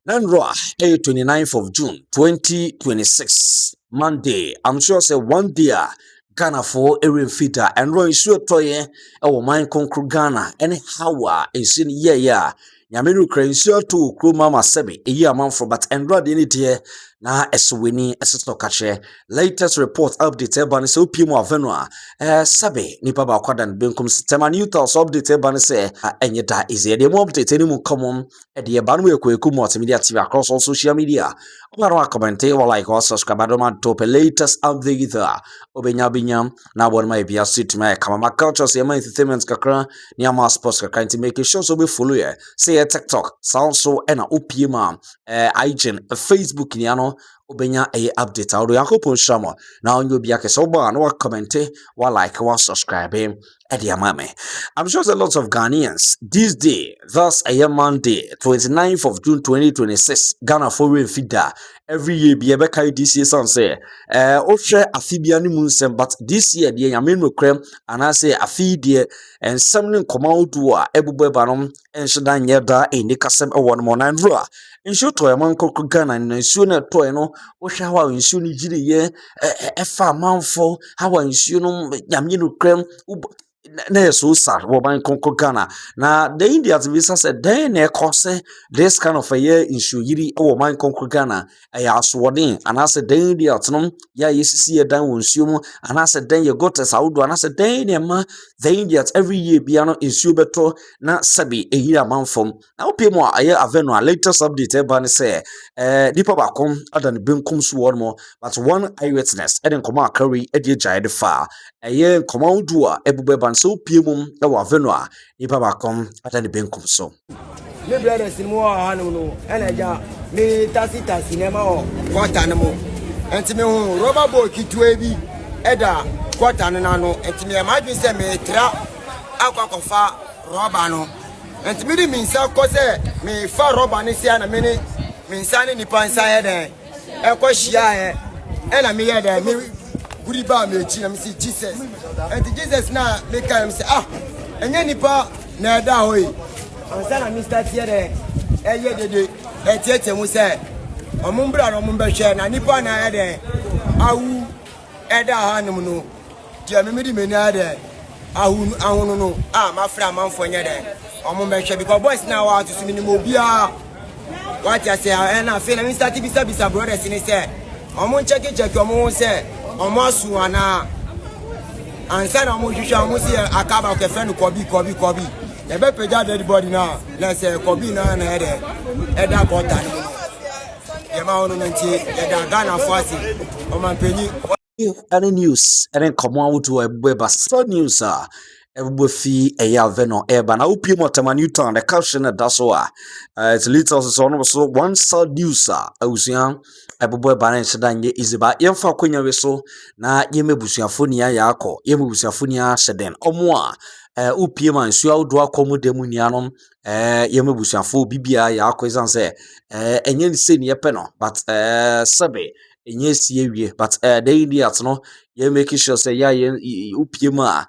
Nanroa, 29th of June 2026, Monday. I'm sure say one day Ghana for Erin Fita and Roy Sure Toye, our mind concrete Ghana, and how is in yeah. Yamiru Crane sure to crew Mama Sebi, a year month for but and Rod in it here. Na eswini esisto kache latest report update ebani se opimo avenua sabe nipa ba kwadan benkum sistema news update ebani se enye da is the more update any mu common e de ebanu ekweku multimedia TV across all social media oba comment or like or subscribe do man top latest update there obenya binyam na won my bia sit my kama culture say my entertainment kakra ni ama sports kakra to make sure so be follow here say TikTok sound so na opima IG Facebook ni ano obenya update audio yakopon shamo na onyo bia kese oba na wa comment wa like wa subscribe I'm sure there's lots of Ghanaians this day, thus a Monday 29th of June 2026 Ghana foreign feeder every year be ebe this year son say ohwe afibia ni munsem but this year the yamen rekrem and I say afidie and something come out do a ebubo banom enshida nyeda enikasem ewon mo na nrua nsu to yaman kokko Ghana na nsu na to no ohwe hawa nsu ni gire ye efa manfo hawa nsu no yamen rekrem na so sad woman konko Ghana na the Indians visa said then this kind of a year in yiri woman konko Ghana aswodin and I said the Indians no ya yesi e dan wonsuo and I said then you got us out and I said then the Indians every year biano insuo beto na sabi e yira manfom na opemo aye aveno latest update e ban say dipa bakom adan benkum so won but one eyewitness eden koma carry e die jaide fa aye koma udu a ebube so piemum na wa venua ipa bakom atani benkum so me brothers ni mo hanu no enaja me tasi nema o kwata ne mo enti me hu rubber ball kitwe bi eda kwata ne na no enti me imagine say me tra akwakofa rubber no enti me di minsa ko say me fa rubber ne sia na me ni minsa ne nipa nsa he den e ko hia he e na me ye den me guri ba me chi na me see Jesus and Jesus na make him say enye nipa na da hoyi ansa na Mr. Tiere eye dede etiete mu say omumbra no mumbehwe na nipa na ede awu eda hanum no dia me di me na ede ahunu no ma fra manfo nye de omumbehwe because boys na wa to simi ni mo bia what you say na fe na Mr. Bisa brothers ni say omun check omun say omosu ana ansa na mo hwehwa mo se akaba ke friend kobi e be peja dead body na say kobi na ede eda bota ye ma onu nti eda Ghana force o man penyi any news and then come out to a web so news everybody fi eya veno eba na upie motama Newton the caption that's why it's little so one sad news awusia ebobo ba na nsheda nye iziba yemfa kwenya we so na yemebusuafo ni yakọ yemebusuafo ni ahyeden omo a upie man nsu awdo akomu demu ni anom yemebusuafo bibia yakọ izanse enye nse ni yepe no but sabe enye sie wie but the Indians no ye make sure say ya upie ma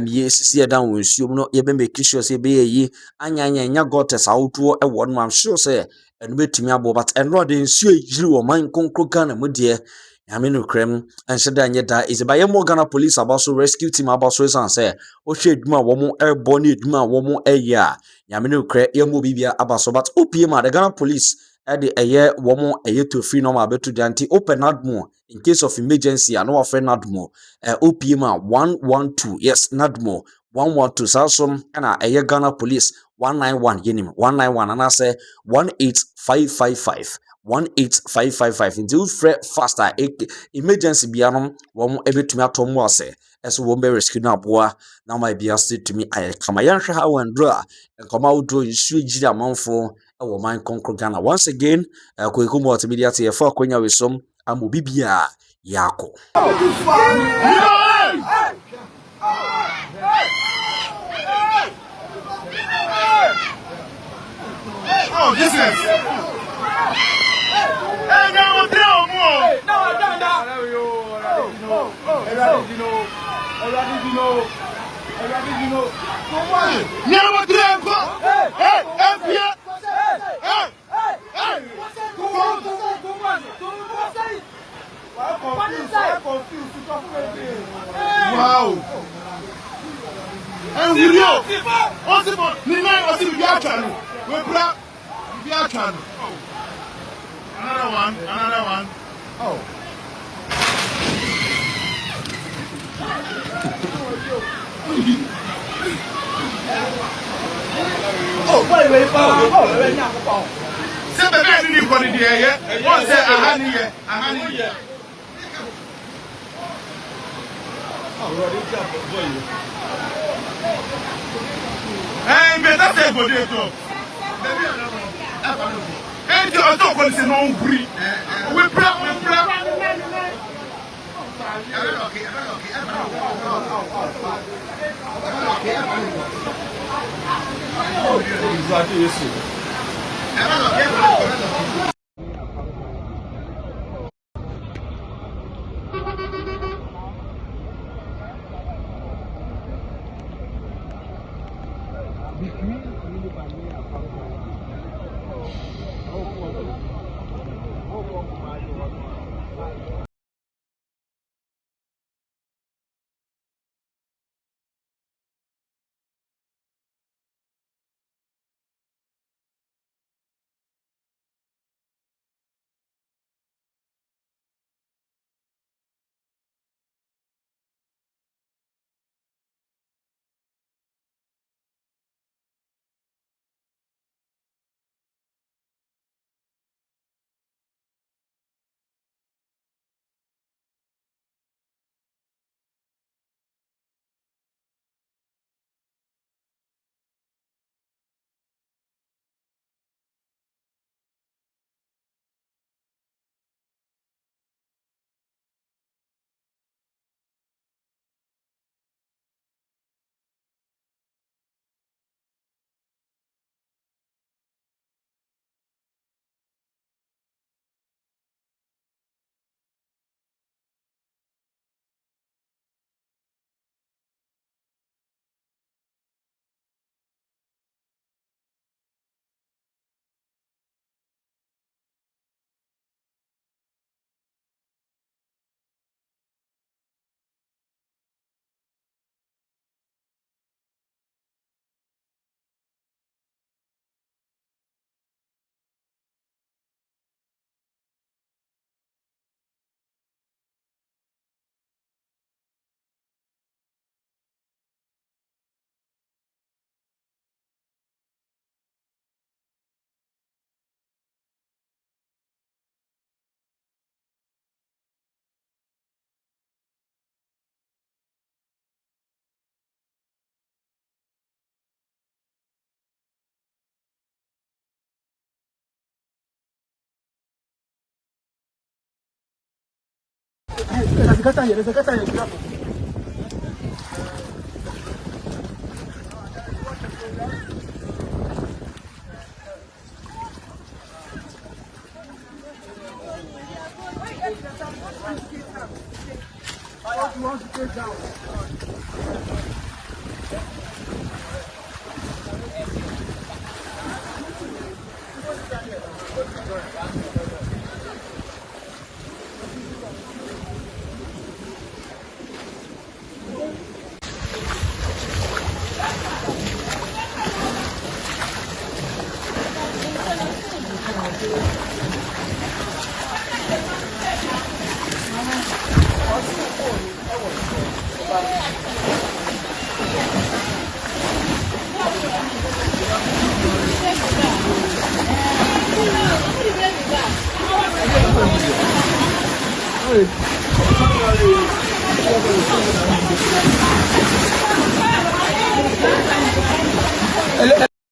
ye sisi dan wonsuo no ye be make sure say be yi anya gotes awdo e won am sure say and betimi abo but enro de nsuo yiri wo man konkro Ghana mu de yamenu krem ensheda anye da is by mo Ghana police abaso rescue team abaso san say o hwe eduma wo mo airborne eduma wo mo eya yamenu kre yemo bibia abaso but opie ma the Ghana police the eye womo eye to free normal betu janti open nadmo in case of emergency and our friend nadmo opm 112 yes nadmo 112 sasum and eye Ghana police 191 yenim 191 and I say 18555 18555 until faster emergency bianom womo ebetumi atom wase eso wo be rescue na boa na my bia state to me I come yan hwa how and draw and come out draw isu ejira amanfo ewo man konkro Ghana once again Kweku multimedia TV for kwenya wesom amobibia yako Oh, business. Hey, now what do you want? No, I don't know. Wow. And we know. Also, we are trying. We're proud. We are trying. Another one. Oh. Oh, wait. Oh, say the guy didn't put it here, yeah? One say a honey here. Hey, better say for this too. And you also call it no free. We pray.